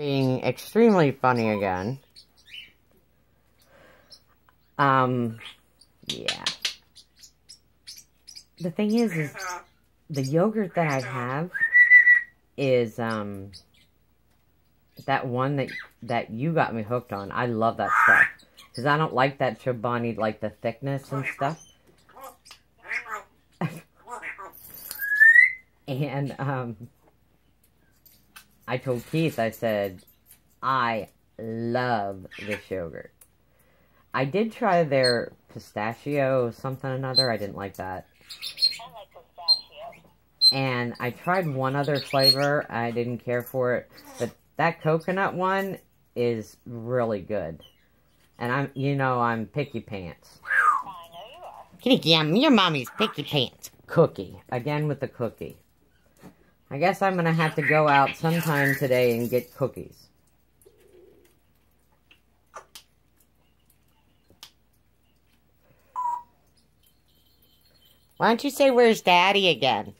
Being extremely funny again. Yeah. The thing is the yogurt that I have is, that one that you got me hooked on. I love that stuff. Because I don't like that Chobani, like the thickness and stuff. And, I told Keith, I said, I love this yogurt. I did try their pistachio something or another. I didn't like that. I like pistachio. And I tried one other flavor. I didn't care for it. But that coconut one is really good. And I'm picky pants. I know you are. Kitty, your mommy's picky pants. Cookie. Again with the cookie. I guess I'm going to have to go out sometime today and get cookies. Why don't you say, where's Daddy again?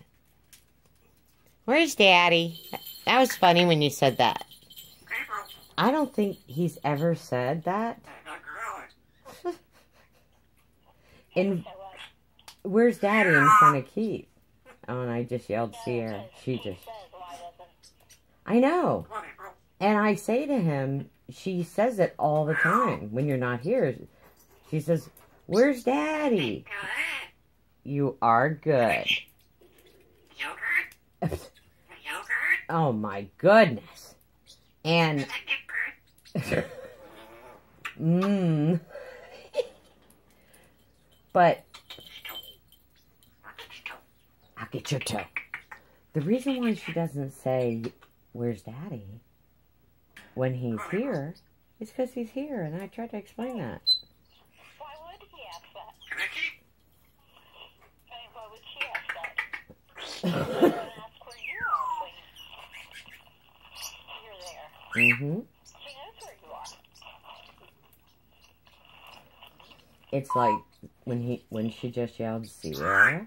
Where's Daddy? That was funny when you said that. I don't think he's ever said that. Where's Daddy in front of Keith? Oh, and I just yelled Sierra. I know. And I say to him, she says it all the time when you're not here. She says, where's Daddy? You are good. Oh my goodness. And but I'll get your toe. The reason why she doesn't say, where's Daddy, when he's here, is because he's here, and I tried to explain that. Why would he ask that? I mean, why would she ask that? She's going to ask where you are when you're there. Mm-hmm. She knows where you are. It's like when she just yelled Sierra. Yes.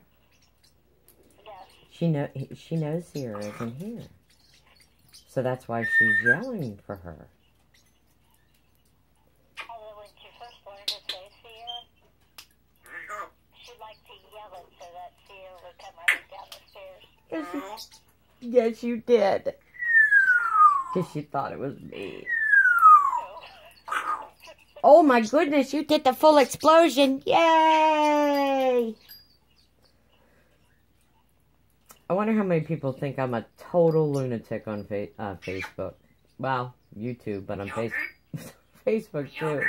She knows Sierra isn't here. So that's why she's yelling for her. Although when she first learned to say Sierra, she liked to yell it so that Sierra would come running down the stairs. Yes, you did. Because she thought it was me. Oh my goodness, you did the full explosion. Yay! I wonder how many people think I'm a total lunatic on Facebook. Well, YouTube, but on Facebook too.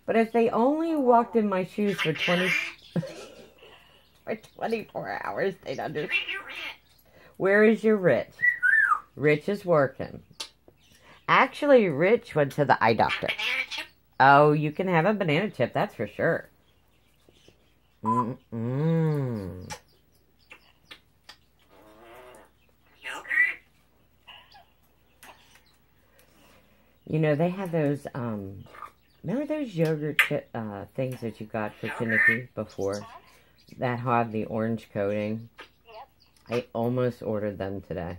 But if they only walked in my shoes for 24 hours, they'd understand. Where is your Rich? Rich is working. Actually, Rich went to the eye doctor. Oh, you can have a banana chip, that's for sure. Mm-mm. You know, they have those, remember those yogurt chip, things that you got for Finicky before? That had the orange coating? Yep. I almost ordered them today.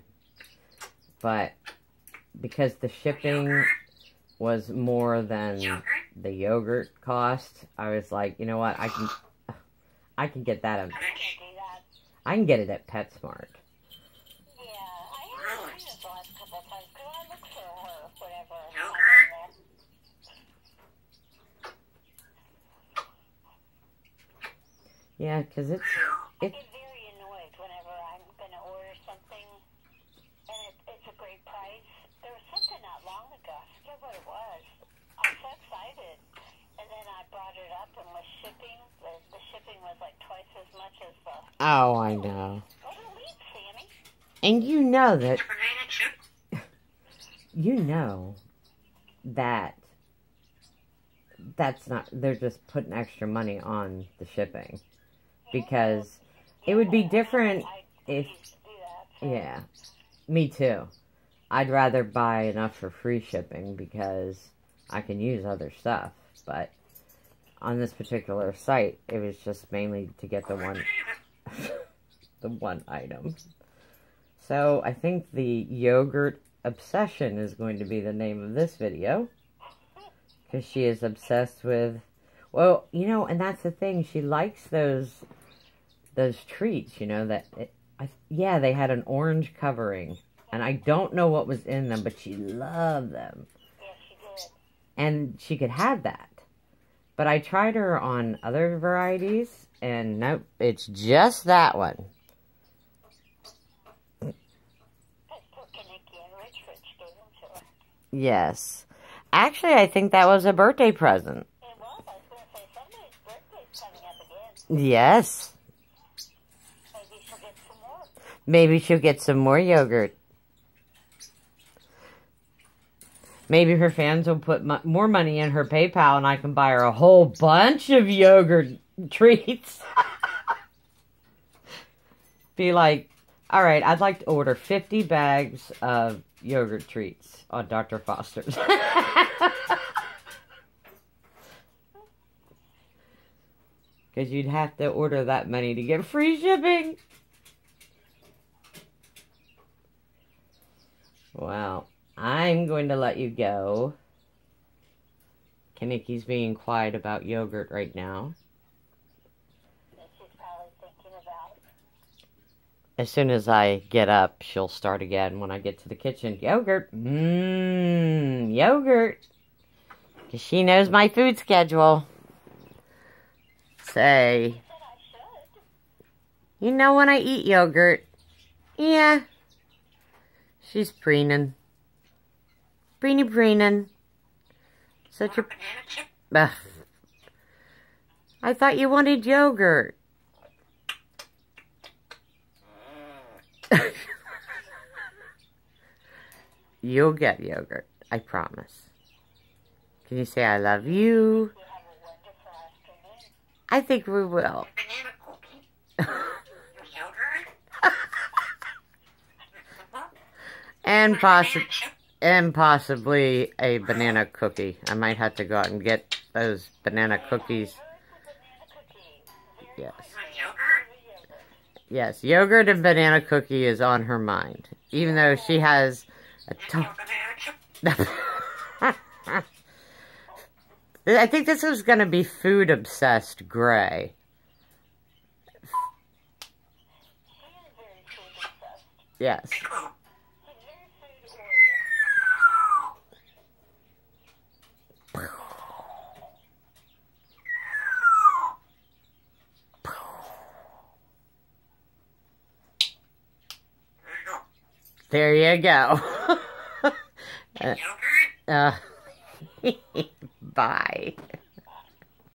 But because the shipping was more than the yogurt cost, I was like, you know what, I can get that. I can get it at PetSmart. Yeah, because I get very annoyed whenever I'm going to order something and it's a great price. There was something not long ago. I forget what it was. I was so excited. And then I brought it up and with shipping, the shipping was like twice as much as the... Oh, I know. What do we eat, Sammy? And you know that... You know that... That's not... They're just putting extra money on the shipping. Because it would be different if... Yeah, me too. I'd rather buy enough for free shipping because I can use other stuff. But on this particular site, it was just mainly to get the one, the one item. So I think the yogurt Obsession is going to be the name of this video. Because she is obsessed with... Well, you know, and that's the thing. She likes those treats, you know, that... yeah, they had an orange covering. And I don't know what was in them, but she loved them. Yes, she did. And she could have that. But I tried her on other varieties, and nope, it's just that one. Yes. Actually, I think that was a birthday present. It was. I was going to say, somebody's birthday's coming up again. Yes. Maybe she'll get some more. Maybe she'll get some more yogurt. Maybe her fans will put more money in her PayPal and I can buy her a whole bunch of yogurt treats. Be like, all right, I'd like to order 50 bags of yogurt treats on Dr. Foster's. Because you'd have to order that many to get free shipping. Well, I'm going to let you go. Kaniki's being quiet about yogurt right now. She's probably thinking about it. As soon as I get up, she'll start again when I get to the kitchen. Yogurt. Yogurt. Because she knows my food schedule. Say, She said I should. you know when I eat yogurt? Yeah. She's preening. Preening. Such a... Ugh. I thought you wanted yogurt. You'll get yogurt, I promise. Can you say I love you? You have a wonderful afternoon. I think we will. And possibly a banana cookie. I might have to go out and get those banana cookies. Yes. Yes, yogurt and banana cookie is on her mind. Even though she has a I think this is going to be food obsessed Gray. Yes. There you go. Bye.